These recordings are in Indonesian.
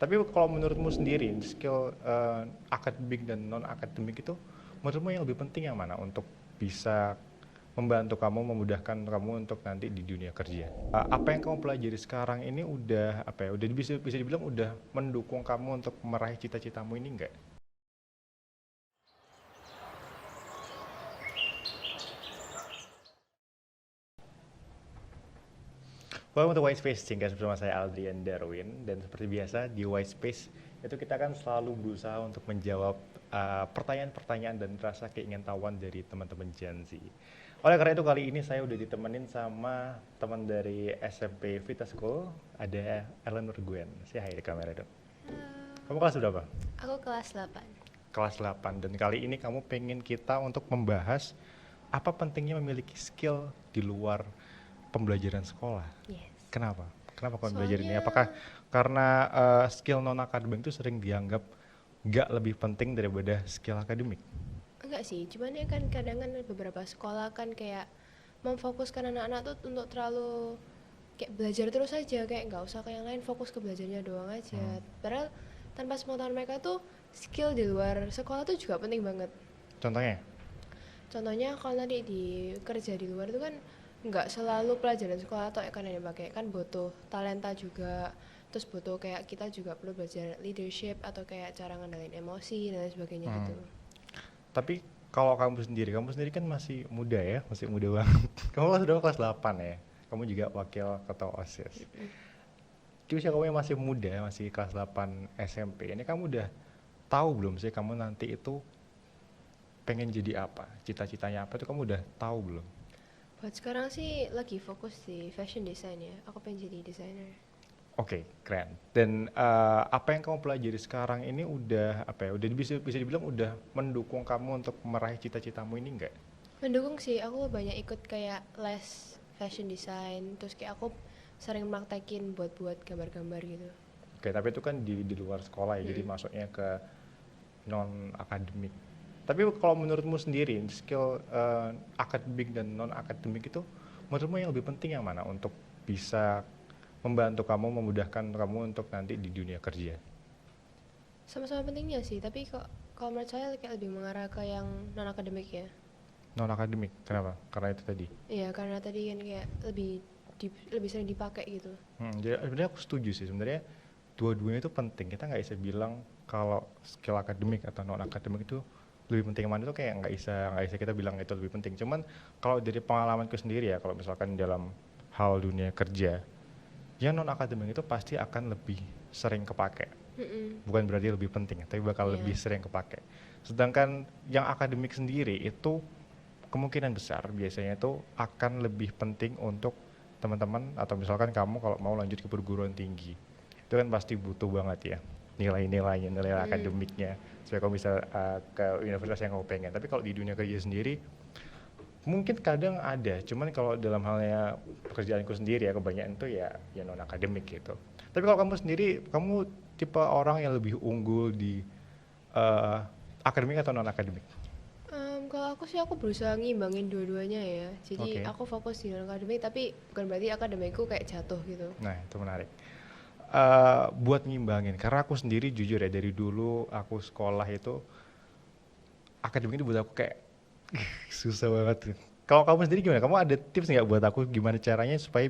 Tapi kalau menurutmu sendiri, skill akademik dan non akademik itu, menurutmu yang lebih penting yang mana untuk bisa membantu kamu, memudahkan kamu untuk nanti di dunia kerja? Apa yang kamu pelajari sekarang ini udah apa ya? Udah bisa dibilang udah mendukung kamu untuk meraih cita-citamu ini enggak? Welcome to White Space, singkat bersama saya Aldrian Darwin. Dan seperti biasa di White Space itu kita kan selalu berusaha untuk menjawab pertanyaan-pertanyaan dan rasa keingintahuan dari teman-teman Gen Z. Oleh karena itu kali ini saya udah ditemenin sama teman dari SMP Vita School, ada Eleanor Gwen. Say hi di kamera dong. Kamu kelas berapa? Aku kelas 8. Kelas 8. Dan kali ini kamu pengen kita untuk membahas apa pentingnya memiliki skill di luar pembelajaran sekolah. Yes. Kenapa? Kenapa kamu belajar ini? Soalnya Apakah karena skill non akademik itu sering dianggap nggak lebih penting daripada skill akademik? enggak sih, cuman ya kan kadang kan beberapa sekolah kan kayak memfokuskan anak-anak tuh untuk terlalu kayak belajar terus aja, kayak nggak usah ke yang lain, fokus ke belajarnya doang aja. Hmm. Padahal tanpa sepengetahuan mereka tuh skill di luar sekolah tuh juga penting banget. Contohnya? Contohnya kalau nanti di kerja di luar itu kan nggak selalu pelajaran sekolah atau kan yang dipakai, kan butuh talenta juga, terus butuh kayak kita juga perlu belajar leadership atau kayak cara ngendalin emosi dan lain sebagainya Hmm. gitu. Tapi kalau kamu sendiri kan masih muda ya, masih muda banget. Kamu sudah kelas 8 ya. Kamu juga wakil ketua OSIS. Di usia kamu yang masih muda, masih kelas 8 SMP. Ini kamu udah tahu belum sih kamu nanti itu pengen jadi apa? Cita-citanya apa itu kamu udah tahu belum? Buat sekarang sih lagi fokus di fashion design ya, aku pengen jadi desainer. Oke, keren. Dan apa yang kamu pelajari sekarang ini udah apa ya? Udah bisa dibilang udah mendukung kamu untuk meraih cita-citamu ini enggak? Mendukung sih, aku banyak ikut kayak les fashion design, terus kayak aku sering praktekin buat gambar-gambar gitu. Oke, tapi itu kan di luar sekolah ya, jadi Mm-mm. masuknya ke non akademik. Tapi kalau menurutmu sendiri, skill akademik dan non akademik itu menurutmu yang lebih penting yang mana untuk bisa membantu kamu, memudahkan kamu untuk nanti di dunia kerja? Sama-sama pentingnya sih, tapi kok kalau menurut saya kayak lebih mengarah ke yang non akademik ya. Non akademik, kenapa? Karena itu tadi. Iya, karena tadi kan kayak lebih sering dipakai gitu. Jadi sebenarnya aku setuju sih sebenarnya dua-duanya itu penting. Kita nggak bisa bilang kalau skill akademik atau non akademik itu lebih penting mana, itu kayak nggak bisa kita bilang itu lebih penting. Cuman kalau dari pengalamanku sendiri ya, kalau misalkan dalam hal dunia kerja, yang non akademik itu pasti akan lebih sering kepake. Mm-mm. Bukan berarti lebih penting, tapi bakal Iya. lebih sering kepake. Sedangkan yang akademik sendiri itu kemungkinan besar biasanya itu akan lebih penting untuk teman-teman atau misalkan kamu kalau mau lanjut ke perguruan tinggi. Itu kan pasti butuh banget ya nilai-nilainya, nilai Mm. akademiknya supaya kamu bisa ke universitas yang kamu pengen. Tapi kalau di dunia kerja sendiri mungkin kadang ada, cuman kalau dalam halnya pekerjaanku sendiri ya kebanyakan itu ya non akademik gitu. Tapi kalau kamu sendiri, kamu tipe orang yang lebih unggul di eh, akademik atau non akademik? Kalau aku sih aku berusaha ngimbangin dua-duanya ya. Jadi Oke. aku fokus di non akademik, tapi bukan berarti akademikku kayak jatuh gitu. Nah, itu menarik. Buat ngimbangin, karena aku sendiri jujur ya dari dulu aku sekolah itu akademik itu buat aku kayak susah banget. Kalau kamu sendiri gimana? Kamu ada tips nggak buat aku gimana caranya supaya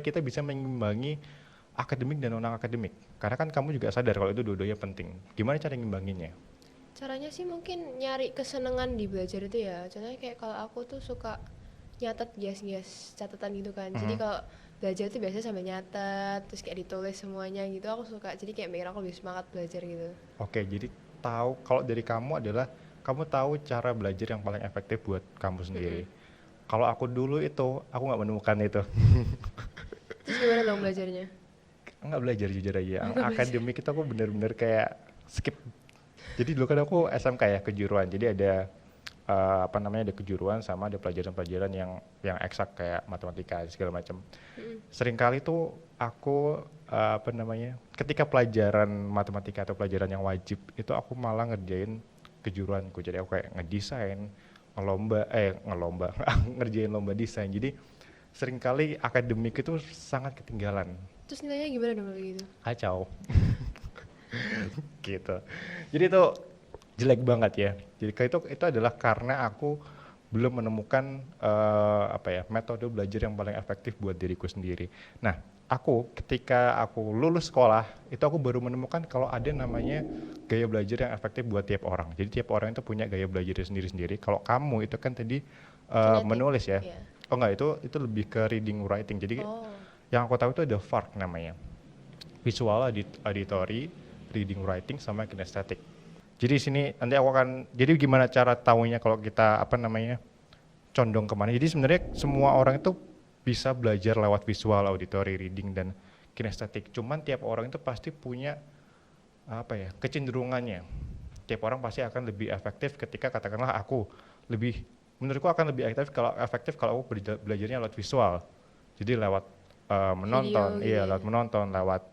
kita bisa mengimbangi akademik dan non akademik? Karena kan kamu juga sadar kalau itu dua-duanya penting. Gimana cara ngimbanginnya? Caranya sih mungkin nyari kesenangan di belajar itu ya. Contohnya kayak kalau aku tuh suka nyatet yes catatan gitu kan. Jadi Mhm. kalau belajar tuh biasanya sambil nyatet, terus kayak ditulis semuanya gitu. Aku suka. Jadi kayak mikir aku lebih semangat belajar gitu. Oke, jadi tahu kalau dari kamu adalah kamu tahu cara belajar yang paling efektif buat kamu sendiri. Mm-mm. Kalau aku dulu itu aku nggak menemukan itu. Terus gimana dong belajarnya? Nggak belajar jujur aja. Yang Enggak belajar. akademik itu aku bener-bener kayak skip. Jadi dulu kan aku SMK ya kejuruan. Jadi ada apa namanya ada kejuruan sama ada pelajaran-pelajaran yang eksak kayak matematika segala macam. Mm-mm. Seringkali tuh aku apa namanya ketika pelajaran matematika atau pelajaran yang wajib itu aku malah ngerjain kejuruanku. Jadi aku kayak ngedesain, ngelomba ngerjain lomba desain. Jadi seringkali akademik itu sangat ketinggalan. Terus nilainya gimana dong kalau gitu? Kacau. gitu. Jadi itu jelek banget ya. Jadi itu adalah karena aku belum menemukan apa ya, metode belajar yang paling efektif buat diriku sendiri. Nah, ketika aku lulus sekolah itu aku baru menemukan kalau ada namanya gaya belajar yang efektif buat tiap orang. Jadi tiap orang itu punya gaya belajar sendiri-sendiri. Kalau kamu itu kan tadi Kinetic, menulis ya. ya. Oh enggak, itu lebih ke reading writing. Jadi Oh, yang aku tahu itu ada FARC namanya. Visual, auditory, reading writing, sama kinesthetic. Jadi sini nanti aku akan, jadi gimana cara tahunya kalau kita apa namanya condong kemana. Jadi sebenarnya semua orang itu bisa belajar lewat visual, auditory, reading, dan kinesthetic. Cuman tiap orang itu pasti punya apa ya, kecenderungannya. Tiap orang pasti akan lebih efektif ketika katakanlah menurutku akan lebih efektif kalau aku belajarnya lewat visual. Jadi lewat menonton, video iya gitu ya. lewat menonton, lewat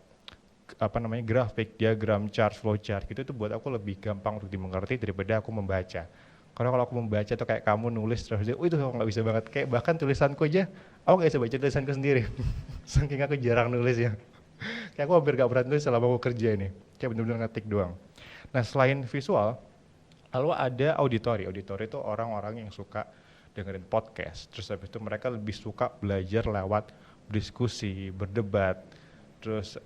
apa namanya grafik, diagram, chart, flowchart gitu, itu buat aku lebih gampang untuk dimengerti daripada aku membaca. Karena kalau aku membaca tuh kayak kamu nulis terus, itu aku nggak bisa banget. Kayak bahkan tulisanku aja, aku nggak bisa baca tulisanku sendiri. Saking aku jarang nulis ya. Kayak aku hampir gak pernah nulis selama aku kerja ini. Kayak bener-bener ngetik doang. Nah selain visual, lalu ada auditory. Auditory itu orang-orang yang suka dengerin podcast. Terus habis itu mereka lebih suka belajar lewat diskusi, berdebat, terus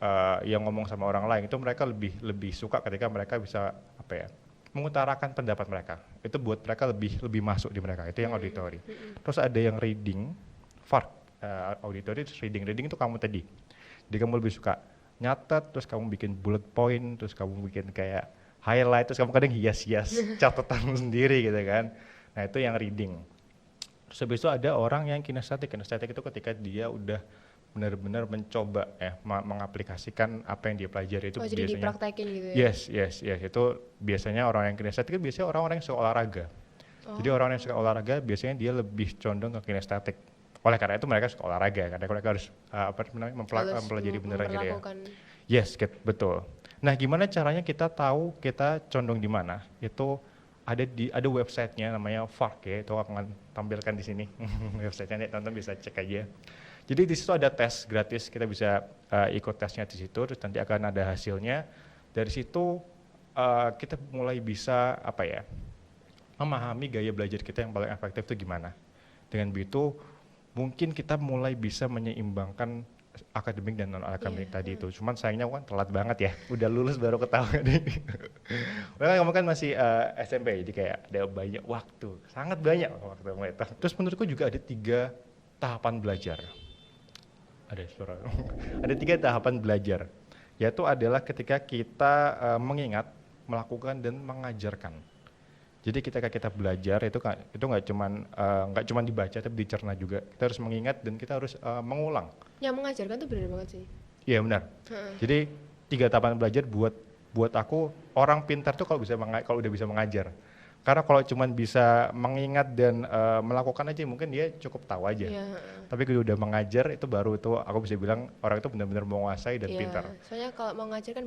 yang ngomong sama orang lain. Itu mereka lebih suka ketika mereka bisa apa ya, mengutarakan pendapat mereka. Itu buat mereka lebih masuk di mereka. Itu yang auditory. Terus ada yang reading, FARC. Auditory, terus reading. Reading itu kamu tadi. Jadi kamu lebih suka nyatet, terus kamu bikin bullet point, terus kamu bikin kayak highlight, terus kamu kadang hias-hias catatan sendiri gitu kan. Nah itu yang reading. Terus habis itu ada orang yang kinesthetic. Kinesthetic itu ketika dia udah benar-benar mencoba mengaplikasikan apa yang dia pelajari. Itu Oh, jadi biasanya dipraktekin gitu ya. yes, itu biasanya orang yang kinesthetic itu biasanya orang-orang yang suka olahraga. Jadi orang yang suka olahraga biasanya dia lebih condong ke kinesthetic. Oleh karena itu mereka suka olahraga, karena mereka harus mempelajari beneran gitu ya. Memperlakukan. Yes, betul. Nah, gimana caranya kita tahu kita condong di mana? Itu ada websitenya namanya FARC ya, itu aku akan tampilkan di sini. Websitenya nih, tonton bisa cek aja. Jadi di situ ada tes gratis, kita bisa ikut tesnya di situ, terus nanti akan ada hasilnya. Dari situ kita mulai bisa apa ya, memahami gaya belajar kita yang paling efektif itu gimana. Dengan begitu mungkin kita mulai bisa menyeimbangkan akademik dan non akademik tadi itu. Cuman sayangnya kan telat banget ya, udah lulus baru ketahuan ini. Kamu kan masih SMP, jadi kayak ada banyak waktu, sangat banyak waktu itu. Terus menurutku juga ada 3 tahapan belajar. Ada suara. Ada 3 tahapan belajar, yaitu adalah ketika kita mengingat, melakukan, dan mengajarkan. Jadi ketika kita belajar itu nggak cuman dibaca tapi dicerna juga. Kita harus mengingat dan kita harus mengulang. Yang mengajarkan tuh bener banget sih. Iya benar. Jadi 3 tahapan belajar buat aku, orang pintar tuh kalau udah bisa mengajar. Karena kalau cuman bisa mengingat dan melakukan aja mungkin dia cukup tahu aja. Iya. Tapi kalau udah mengajar itu baru itu aku bisa bilang orang itu benar-benar menguasai dan Iya. pintar. Soalnya kalau mau ngajar kan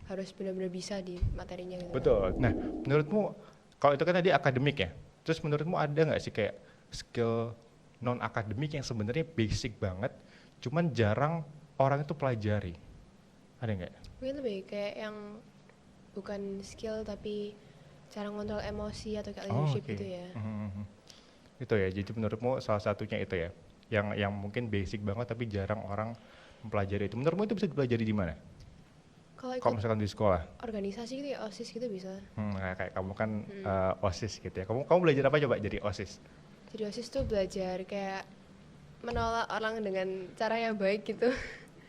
harus benar-benar bisa di materinya gitu. Betul. Nah, menurutmu kalau itu kan tadi akademik ya. Terus menurutmu ada nggak sih kayak skill non akademik yang sebenarnya basic banget, cuman jarang orang itu pelajari? Ada nggak? Mungkin lebih kayak yang bukan skill tapi cara ngontrol emosi atau kayak leadership gitu ya. Itu ya. Jadi menurutmu salah satunya itu ya, yang mungkin basic banget tapi jarang orang mempelajari itu. Menurutmu itu bisa dipelajari di mana? Kalau Kalau ikut misalkan di sekolah? organisasi gitu ya, OSIS gitu bisa. Kayak kamu kan OSIS gitu ya. Kamu belajar apa coba jadi OSIS? Jadi OSIS tuh belajar kayak menolak orang dengan cara yang baik gitu.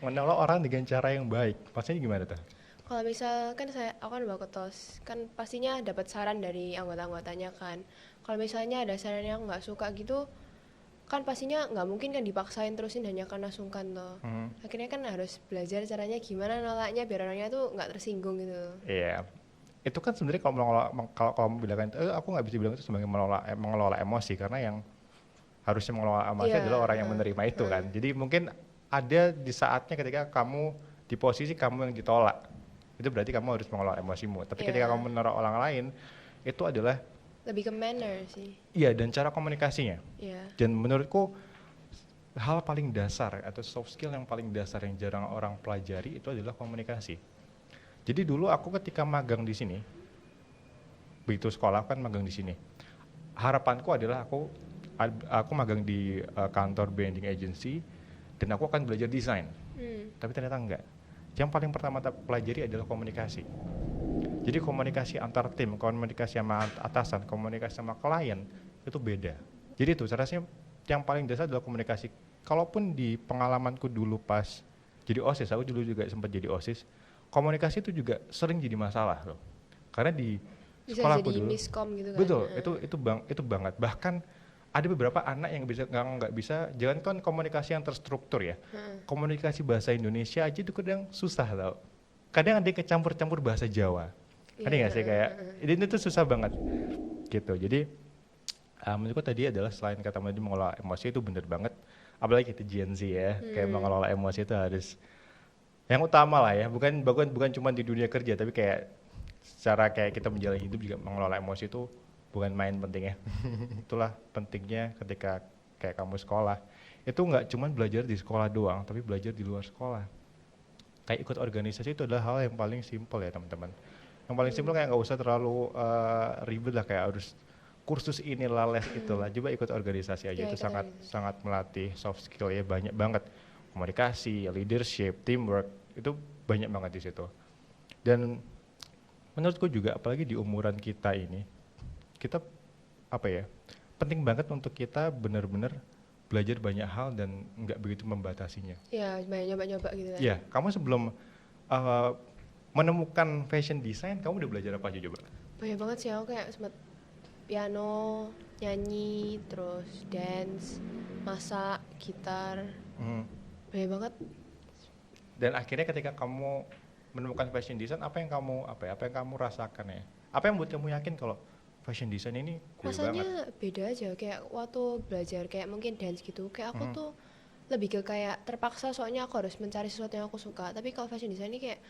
Menolak orang dengan cara yang baik. Maksudnya gimana tuh? Kalau misal kan aku kan bawa ketos, kan pastinya dapat saran dari anggota-anggotanya kan. Kalau misalnya ada saran yang nggak suka gitu, kan pastinya nggak mungkin kan dipaksain terusin hanya karena sungkan toh. Akhirnya kan harus belajar caranya gimana nolaknya biar orangnya tuh nggak tersinggung gitu. Iya. Itu kan sebenarnya kalau kamu bilang aku nggak bisa bilang itu sebagai mengelola emosi, karena yang harusnya mengelola emosi adalah orang yang menerima itu kan. Jadi mungkin ada di saatnya ketika kamu di posisi kamu yang ditolak, itu berarti kamu harus mengelola emosimu. Tapi ketika kamu menolak orang lain, itu adalah lebih ke manner sih. Iya, dan cara komunikasinya. Iya. Dan menurutku hal paling dasar atau soft skill yang paling dasar yang jarang orang pelajari itu adalah komunikasi. Jadi dulu aku ketika magang di sini, begitu sekolah kan magang di sini. Harapanku adalah aku magang di kantor branding agency dan aku akan belajar desain. Tapi ternyata enggak. Yang paling pertama pelajari adalah komunikasi. Jadi komunikasi antar tim, komunikasi sama atasan, komunikasi sama klien itu beda. Jadi itu rasanya yang paling dasar adalah komunikasi. Kalaupun di pengalamanku dulu pas jadi OSIS, aku dulu juga sempat jadi OSIS, komunikasi itu juga sering jadi masalah loh. Karena di Bisa sekolahku jadi dulu, miskom gitu kan. betul, itu banget. Bahkan ada beberapa anak yang nggak bisa, jangan kan komunikasi yang terstruktur ya. Komunikasi bahasa Indonesia aja itu kadang susah tau. Kadang ada yang kecampur-campur bahasa Jawa. Ada nggak sih kayak, ini tuh susah banget gitu. Jadi menurutku tadi adalah selain kata tadi mengelola emosi itu bener banget. Apalagi kita Gen Z ya, kayak mengelola emosi itu harus yang utama lah ya. Bukan cuma di dunia kerja, tapi kayak secara kayak kita menjalani hidup juga mengelola emosi itu bukan main penting ya. Itulah pentingnya ketika kayak kamu sekolah. Itu nggak cuma belajar di sekolah doang, tapi belajar di luar sekolah. Kayak ikut organisasi itu adalah hal yang paling simpel ya teman-teman. Yang paling simpel kayak nggak usah terlalu ribet lah kayak harus kursus inilah les itulah. Coba ikut organisasi aja, itu sangat melatih soft skill ya, banyak banget. Komunikasi, leadership, teamwork, itu banyak banget di situ. Dan menurutku juga apalagi di umuran kita ini, kita penting banget untuk kita benar-benar belajar banyak hal dan nggak begitu membatasinya. Ya, banyak nyoba-nyoba gitu kan. Iya, kamu sebelum menemukan fashion design, kamu udah belajar apa aja coba? Banyak banget sih, aku kayak sempat piano, nyanyi, terus dance, masak, gitar, banyak banget. Dan akhirnya ketika kamu menemukan fashion design, apa yang kamu rasakan ya? Apa yang buat kamu yakin kalau fashion design ini cool banget? Rasanya beda aja, kayak waktu belajar kayak mungkin dance gitu, kayak aku tuh lebih ke kayak terpaksa soalnya aku harus mencari sesuatu yang aku suka. Tapi kalau fashion design ini kayak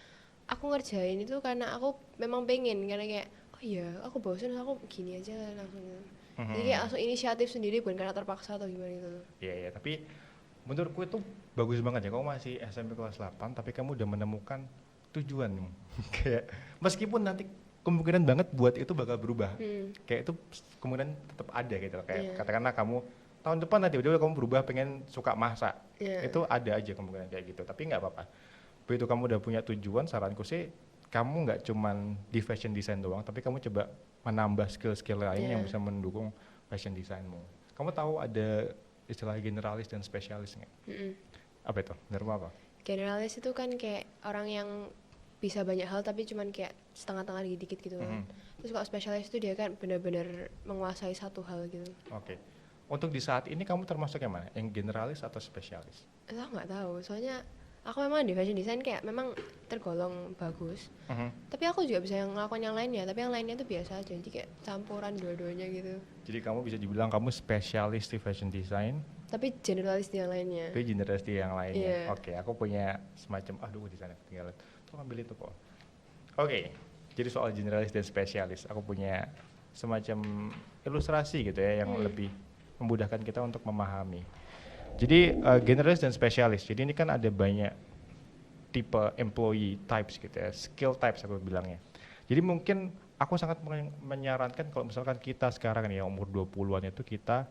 aku ngerjain itu karena aku memang pengen, karena kayak oh iya aku bosan aku gini aja langsung gitu. Jadi kayak langsung inisiatif sendiri bukan karena terpaksa atau gimana gitu. Iya, tapi menurutku itu bagus banget ya, kamu masih SMP kelas 8 tapi kamu udah menemukan tujuan. Kayak meskipun nanti kemungkinan banget buat itu bakal berubah, kayak itu kemungkinan tetap ada gitu loh. Kayak katakanlah kamu tahun depan nanti udah kamu berubah pengen suka masak, itu ada aja kemungkinan kayak gitu, tapi nggak apa-apa. Begitu kamu udah punya tujuan, saranku sih kamu nggak cuman di fashion design doang, tapi kamu coba menambah skill-skill lain yang bisa mendukung fashion designmu. Kamu tahu ada istilah generalis dan spesialis nggak? Apa itu? Menurutmu apa? Generalis itu kan kayak orang yang bisa banyak hal tapi cuman kayak setengah-tengah dikit gitu kan. Terus kalau spesialis itu dia kan benar-benar menguasai satu hal gitu. Oke. Untuk di saat ini kamu termasuk yang mana? Yang generalis atau spesialis? Aku nggak tahu, soalnya aku memang di fashion design kayak memang tergolong bagus. Tapi aku juga bisa ngelakuin yang lainnya, tapi yang lainnya itu biasa aja, jadi kayak campuran dua-duanya gitu. Jadi kamu bisa dibilang kamu spesialis di fashion design, tapi generalis di yang lainnya. tapi generalis di yang lainnya. Yeah. Oke, aku punya semacam di sana ketinggalan. Tuh ambil itu kok. Oke, jadi soal generalis dan spesialis, aku punya semacam ilustrasi gitu ya yang lebih memudahkan kita untuk memahami. Jadi generalis dan spesialis. Jadi ini kan ada banyak tipe employee types gitu ya, skill types aku bilangnya. Jadi mungkin aku sangat menyarankan kalau misalkan kita sekarang nih umur 20-an itu kita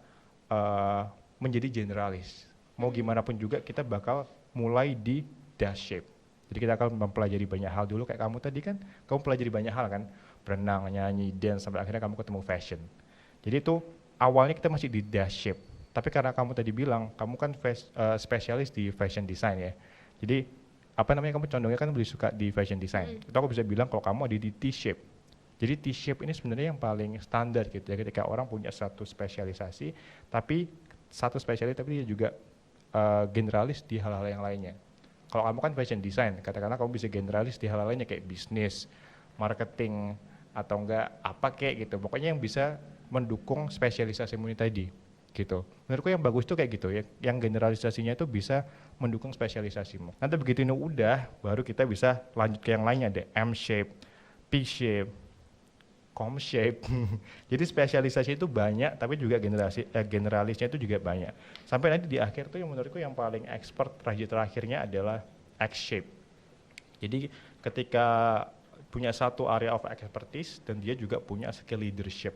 menjadi generalis. Mau gimana pun juga kita bakal mulai di dash shape. Jadi kita akan mempelajari banyak hal dulu kayak kamu tadi kan, kamu pelajari banyak hal kan, berenang, nyanyi, dance, sampai akhirnya kamu ketemu fashion. Jadi itu awalnya kita masih di dash shape, tapi karena kamu tadi bilang kamu kan spesialis di fashion design ya. Jadi kamu condongnya kan lebih suka di fashion design. Itu aku bisa bilang kalau kamu ada di T-shape. Jadi T-shape ini sebenarnya yang paling standar gitu ya, ketika orang punya satu spesialisasi, tapi dia juga generalis di hal-hal yang lainnya. Kalau kamu kan fashion design, katakanlah kamu bisa generalis di hal-hal lainnya kayak bisnis, marketing, atau enggak apa kayak gitu. Pokoknya yang bisa mendukung spesialisasimu ini tadi gitu. Menurutku yang bagus tuh kayak gitu ya, yang generalisasinya itu bisa mendukung spesialisasimu. Nanti begitu ini udah, baru kita bisa lanjut ke yang lainnya, ada M-shape, P-shape, Com-shape. Jadi spesialisasi itu banyak, tapi juga generalisnya itu juga banyak. Sampai nanti di akhir tuh yang menurutku yang paling expert terakhirnya adalah X-shape. Jadi ketika punya satu area of expertise dan dia juga punya skill leadership.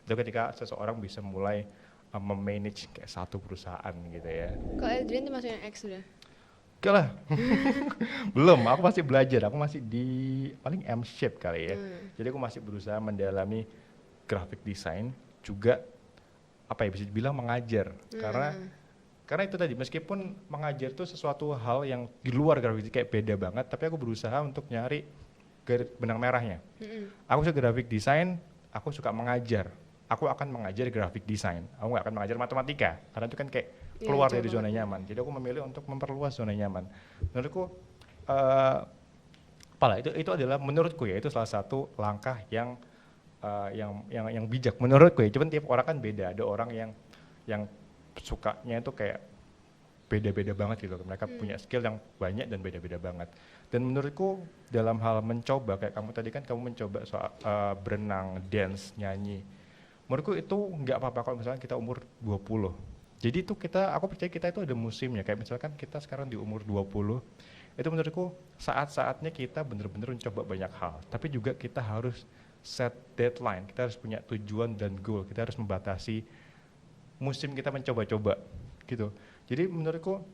Itu ketika seseorang bisa mulai memanage kayak satu perusahaan gitu ya. Kalau Adrian tuh masuk yang X sudah. Oke lah, belum, aku masih belajar, aku masih di paling M-shape kali ya. Jadi aku masih berusaha mendalami graphic design, juga apa ya bisa dibilang mengajar. Karena itu tadi, meskipun mengajar itu sesuatu hal yang di luar graphic design kayak beda banget, tapi aku berusaha untuk nyari benang merahnya. Aku suka graphic design, aku suka mengajar. Aku akan mengajar graphic design, aku nggak akan mengajar matematika, karena itu kan kayak keluar dari zona nyaman. Jadi aku memilih untuk memperluas zona nyaman. Menurutku, apalah itu adalah menurutku ya itu salah satu langkah yang bijak menurutku ya. Cuman tiap orang kan beda. Ada orang yang sukanya itu kayak beda-beda banget gitu. Mereka punya skill yang banyak dan beda-beda banget. Dan menurutku dalam hal mencoba kayak kamu tadi kan kamu mencoba soal berenang, dance, nyanyi. Menurutku itu nggak apa-apa kalau misalnya kita umur 20. Jadi itu aku percaya kita itu ada musimnya. Kayak misalkan kita sekarang di umur 20, itu menurutku saat-saatnya kita benar-benar mencoba banyak hal. Tapi juga kita harus set deadline, kita harus punya tujuan dan goal. Kita harus membatasi musim kita mencoba-coba gitu. Jadi menurutku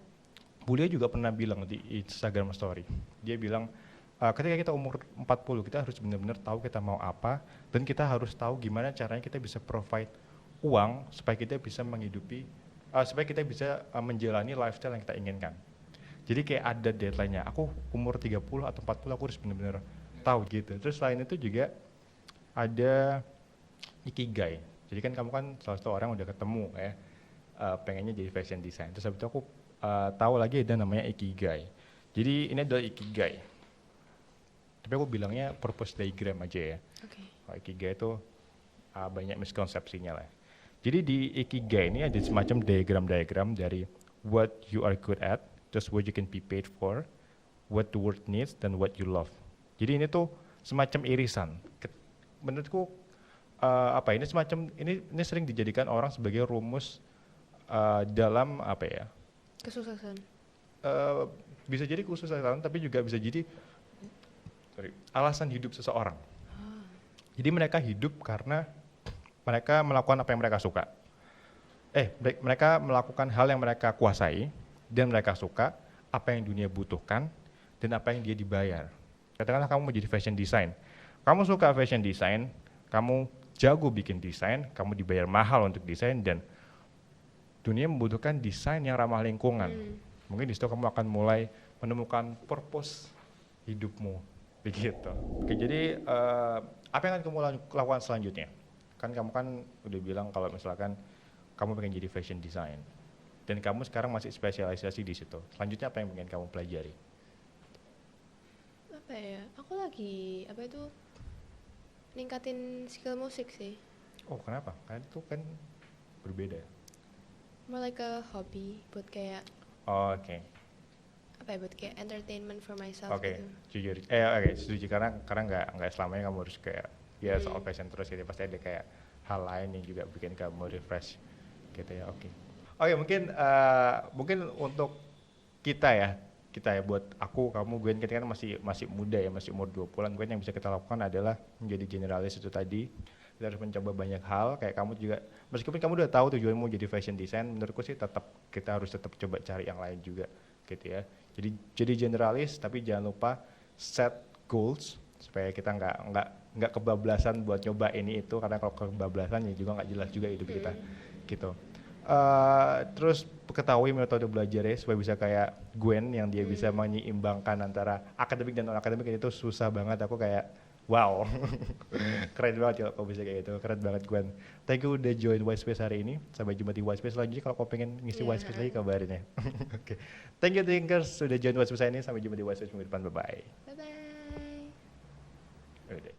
Bulia juga pernah bilang di Instagram story. Dia bilang ketika kita umur 40 kita harus benar-benar tahu kita mau apa dan kita harus tahu gimana caranya kita bisa provide uang supaya kita bisa menghidupi supaya kita bisa menjalani lifestyle yang kita inginkan. Jadi kayak ada deadline-nya. Aku umur 30 atau 40 aku harus benar-benar tahu gitu. Terus selain itu juga ada ikigai. Jadi kan kamu kan salah satu orang udah ketemu ya pengennya jadi fashion design. Terus habis itu aku tahu lagi ada namanya ikigai. Jadi ini adalah ikigai. Tapi aku bilangnya purpose diagram aja ya. Kalau ikigai itu banyak miskonsepsinya lah. Jadi di ikigai ini ada semacam diagram-diagram dari what you are good at, just what you can be paid for, what the world needs, dan what you love. Jadi ini tuh semacam irisan. Menurutku ini semacam ini sering dijadikan orang sebagai rumus dalam apa ya? Kesuksesan. Bisa jadi kesuksesan, tapi juga bisa jadi alasan hidup seseorang. Jadi mereka hidup karena mereka melakukan apa yang mereka suka. Mereka melakukan hal yang mereka kuasai dan mereka suka, apa yang dunia butuhkan dan apa yang dia dibayar. Katakanlah kamu mau jadi fashion design. Kamu suka fashion design, kamu jago bikin desain, kamu dibayar mahal untuk desain dan dunia membutuhkan desain yang ramah lingkungan. Mungkin di situ kamu akan mulai menemukan purpose hidupmu. Begitu. Oke, jadi apa yang akan kamu lakukan selanjutnya? Kan kamu kan udah bilang kalau misalkan kamu pengen jadi fashion design dan kamu sekarang masih spesialisasi di situ. Selanjutnya apa yang pengen kamu pelajari? Apa ya? Aku lagi ningkatin skill musik sih. Oh, kenapa? Karena itu kan berbeda. More like a hobby buat kayak Oke. buat kayak entertainment for myself Oke, gitu. jujur. Setuju karena nggak selamanya kamu harus kayak ya soal fashion terus gitu. Pasti ada kayak hal lain yang juga bikin kamu refresh gitu ya. Oke, mungkin untuk kita ya buat aku, kamu, Gwen, kita kan masih muda ya, masih umur 20-an. Gwen, yang bisa kita lakukan adalah menjadi generalis itu tadi. Kita harus mencoba banyak hal, kayak kamu juga, meskipun kamu udah tahu tujuanmu jadi fashion design, menurutku sih kita harus tetap coba cari yang lain juga gitu ya. Jadi generalis, tapi jangan lupa set goals supaya kita nggak kebablasan buat nyoba ini itu, karena kalau kebablasan ya juga nggak jelas juga hidup kita gitu. Terus ketahui metode belajarnya supaya bisa kayak Gwen yang dia bisa menyeimbangkan antara akademik dan non akademik. Itu susah banget, aku kayak wow. Keren banget ya kalau bisa kayak gitu, keren banget Gwen. Thank you udah join White Space hari ini. Sampai jumpa di White Space selanjutnya. Kalau kau pengen ngisi White Space lagi kabarin ya. Oke. Thank you Thinkers sudah join White Space ini. Sampai jumpa di White Space minggu depan. Bye bye. Bye bye. Udah.